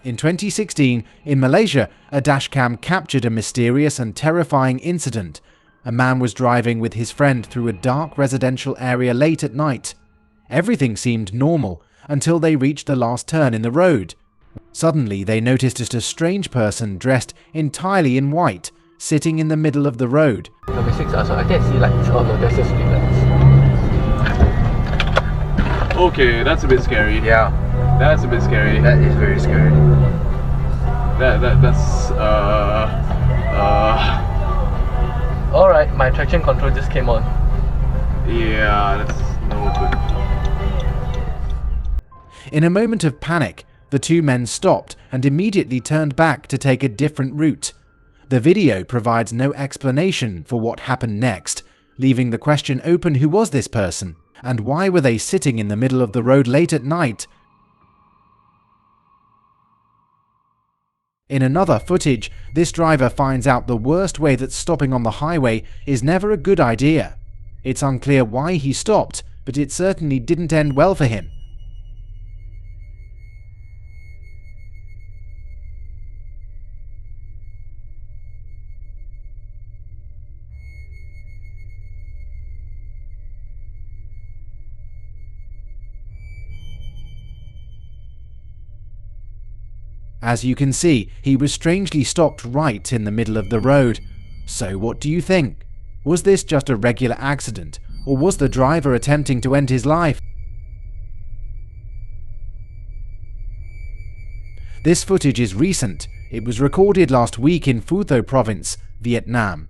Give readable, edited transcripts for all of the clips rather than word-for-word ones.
In 2016, in Malaysia, a dashcam captured a mysterious and terrifying incident. A man was driving with his friend through a dark residential area late at night. Everything seemed normal until they reached the last turn in the road. Suddenly, they noticed a strange person dressed entirely in white, sitting in the middle of the road. Number 6 also, I think I see lights. Oh no, that's just street lights. Okay, that's a bit scary. Yeah. That's a bit scary. That is very scary. That's Alright, my traction control just came on. yeah, that's no good. In a moment of panic, the two men stopped and immediately turned back to take a different route. The video provides no explanation for what happened next, leaving the question open: who was this person? And why were they sitting in the middle of the road late at night? In another footage, this driver finds out the worst way that stopping on the highway is never a good idea. It's unclear why he stopped, but it certainly didn't end well for him. As you can see, he was strangely stopped right in the middle of the road. So what do you think? Was this just a regular accident, or was the driver attempting to end his life? This footage is recent. It was recorded last week in Phu Tho province, Vietnam.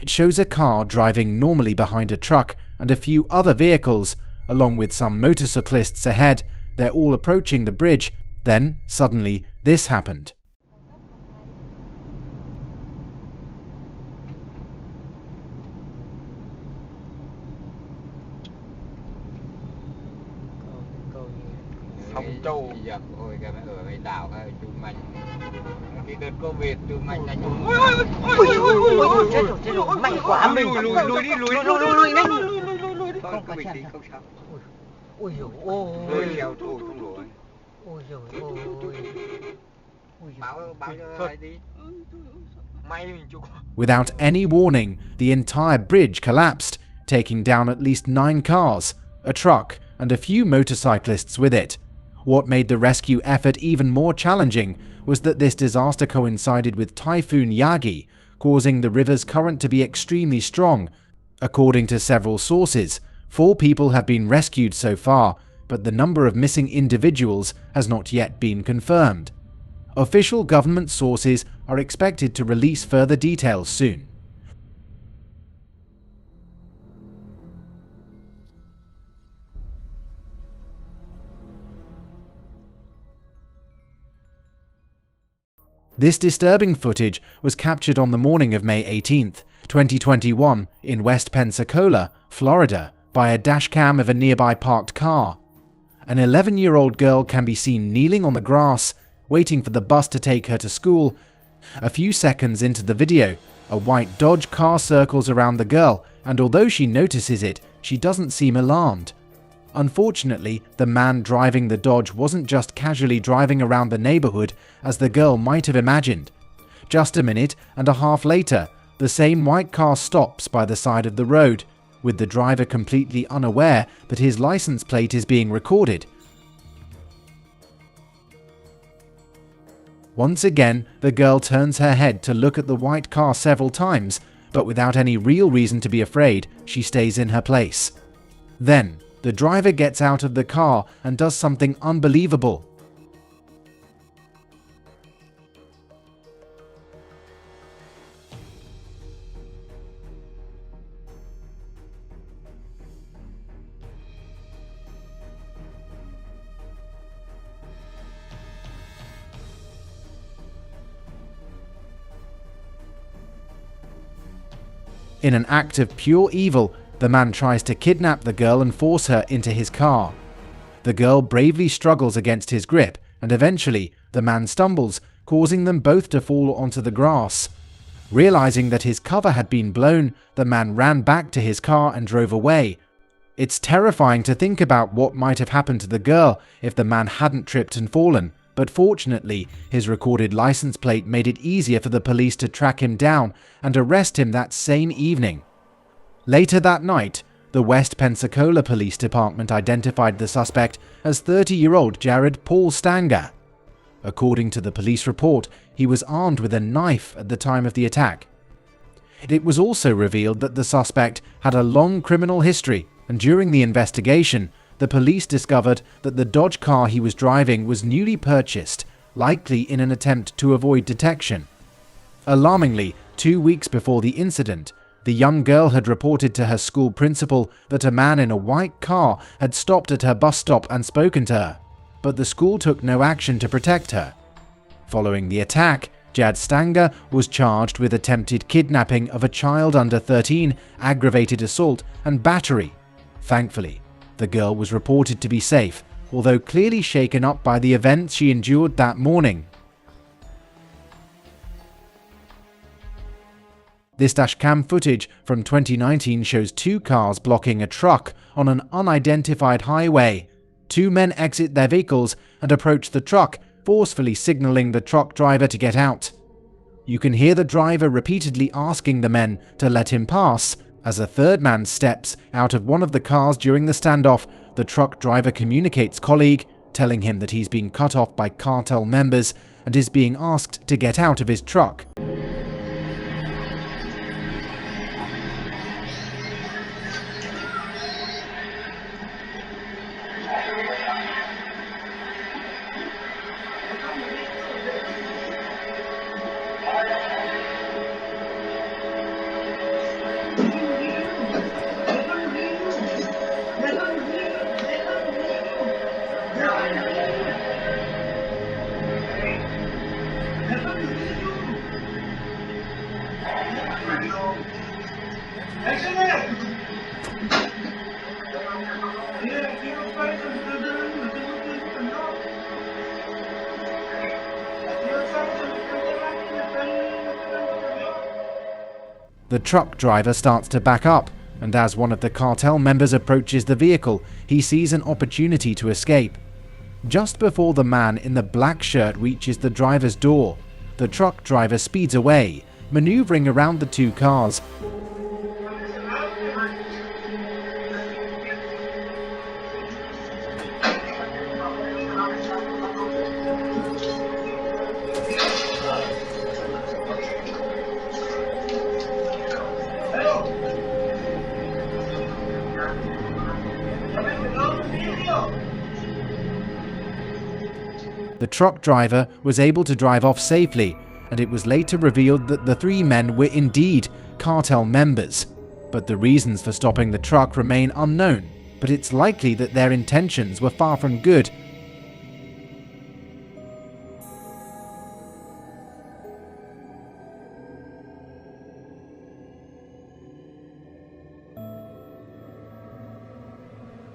It shows a car driving normally behind a truck and a few other vehicles, along with some motorcyclists ahead. They're all approaching the bridge. Then, suddenly, this happened. Không trâu giật ôi cái ở ngay đảo cái chui mạnh cái đợt Covid chui mạnh là chui ôi chết rồi mạnh quá mình lùi đi không bình tĩnh không sao ôi giời ôi leo trôi không nổi ôi giời ôi báo cho ai đi may mình chụp. Without any warning, the entire bridge collapsed, taking down at least 9 cars, a truck, and a few motorcyclists with it. What made the rescue effort even more challenging was that this disaster coincided with Typhoon Yagi, causing the river's current to be extremely strong. According to several sources, 4 people have been rescued so far, but the number of missing individuals has not yet been confirmed. Official government sources are expected to release further details soon. This disturbing footage was captured on the morning of May 18th, 2021 in West Pensacola, Florida, by a dashcam of a nearby parked car. An 11-year-old girl can be seen kneeling on the grass, waiting for the bus to take her to school. A few seconds into the video, a white Dodge car circles around the girl, and although she notices it, she doesn't seem alarmed. Unfortunately, the man driving the Dodge wasn't just casually driving around the neighborhood as the girl might have imagined. Just a minute and a half later, the same white car stops by the side of the road, with the driver completely unaware that his license plate is being recorded. Once again, the girl turns her head to look at the white car several times, but without any real reason to be afraid, she stays in her place. Then, the driver gets out of the car and does something unbelievable. In an act of pure evil, the man tries to kidnap the girl and force her into his car. The girl bravely struggles against his grip, and eventually, the man stumbles, causing them both to fall onto the grass. Realizing that his cover had been blown, the man ran back to his car and drove away. It's terrifying to think about what might have happened to the girl if the man hadn't tripped and fallen, but fortunately, his recorded license plate made it easier for the police to track him down and arrest him that same evening. Later that night, the West Pensacola Police Department identified the suspect as 30-year-old Jared Paul Stanger. According to the police report, he was armed with a knife at the time of the attack. It was also revealed that the suspect had a long criminal history, and during the investigation, the police discovered that the Dodge car he was driving was newly purchased, likely in an attempt to avoid detection. Alarmingly, 2 weeks before the incident, the young girl had reported to her school principal that a man in a white car had stopped at her bus stop and spoken to her, but the school took no action to protect her. Following the attack, Jad Stanger was charged with attempted kidnapping of a child under 13, aggravated assault, and battery. Thankfully, the girl was reported to be safe, although clearly shaken up by the events she endured that morning. This dashcam footage from 2019 shows 2 cars blocking a truck on an unidentified highway. 2 men exit their vehicles and approach the truck, forcefully signaling the truck driver to get out. You can hear the driver repeatedly asking the men to let him pass. As a third man steps out of one of the cars during the standoff, the truck driver communicates colleague, telling him that he's being cut off by cartel members and is being asked to get out of his truck. The truck driver starts to back up, and as one of the cartel members approaches the vehicle, he sees an opportunity to escape. Just before the man in the black shirt reaches the driver's door, the truck driver speeds away, maneuvering around the 2 cars. The truck driver was able to drive off safely, and it was later revealed that the 3 men were indeed cartel members. But the reasons for stopping the truck remain unknown, but it's likely that their intentions were far from good.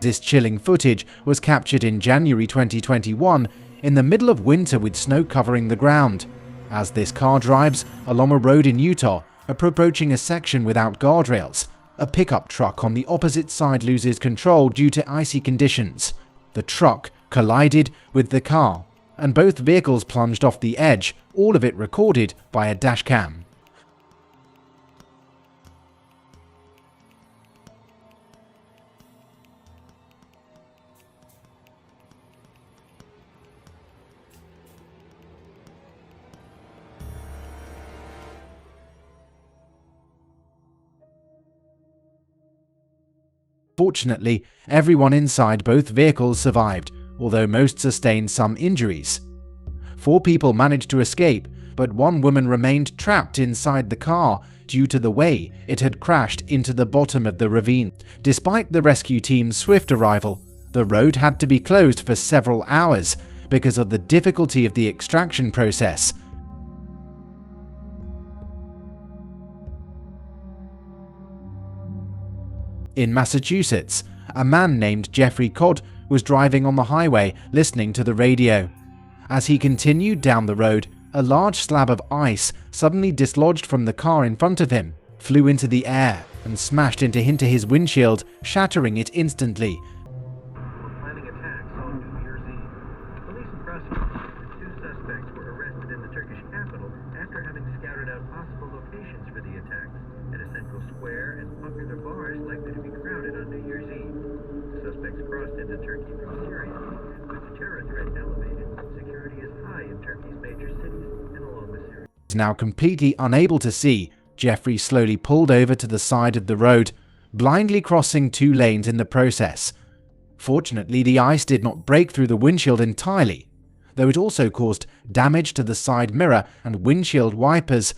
This chilling footage was captured in January 2021, in the middle of winter with snow covering the ground, as this car drives along a road in Utah, approaching a section without guardrails. A pickup truck on the opposite side loses control due to icy conditions. The truck collided with the car, and both vehicles plunged off the edge, all of it recorded by a dashcam. Fortunately, everyone inside both vehicles survived, although most sustained some injuries. 4 people managed to escape, but 1 woman remained trapped inside the car due to the way it had crashed into the bottom of the ravine. Despite the rescue team's swift arrival, the road had to be closed for several hours because of the difficulty of the extraction process. In Massachusetts, a man named Jeffrey Codd was driving on the highway listening to the radio. As he continued down the road, a large slab of ice suddenly dislodged from the car in front of him, flew into the air, and smashed into his windshield, shattering it instantly. Planning attacks on New Year's Eve. Police and press. suspects were arrested in the Turkish capital after having scouted out possible locations for the attacks at a central square and popular bars likely to be crowded on New Year's Eve. The suspects crossed into Turkey from Syria. With the terror threat elevated, security is high in Turkey's major cities and along the Syrian. Now completely unable to see, Jeffrey slowly pulled over to the side of the road, blindly crossing 2 lanes in the process. Fortunately, the ice did not break through the windshield entirely, though it also caused damage to the side mirror and windshield wipers.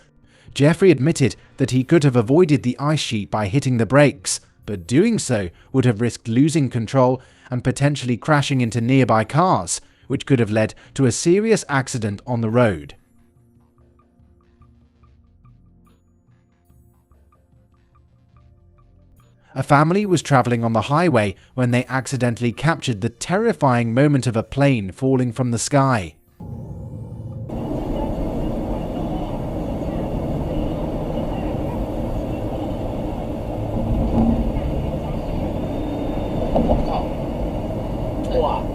Jeffrey admitted that he could have avoided the ice sheet by hitting the brakes, but doing so would have risked losing control and potentially crashing into nearby cars, which could have led to a serious accident on the road. A family was traveling on the highway when they accidentally captured the terrifying moment of a plane falling from the sky. Wow.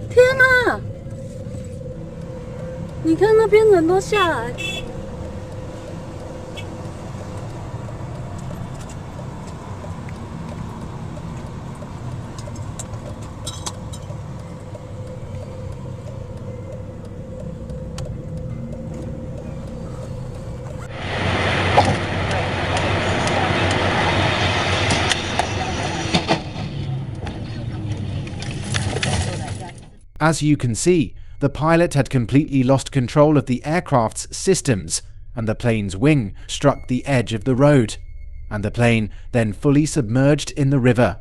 天哪！你看那边人都下来。As you can see, the pilot had completely lost control of the aircraft's systems, and the plane's wing struck the edge of the road, and the plane then fully submerged in the river.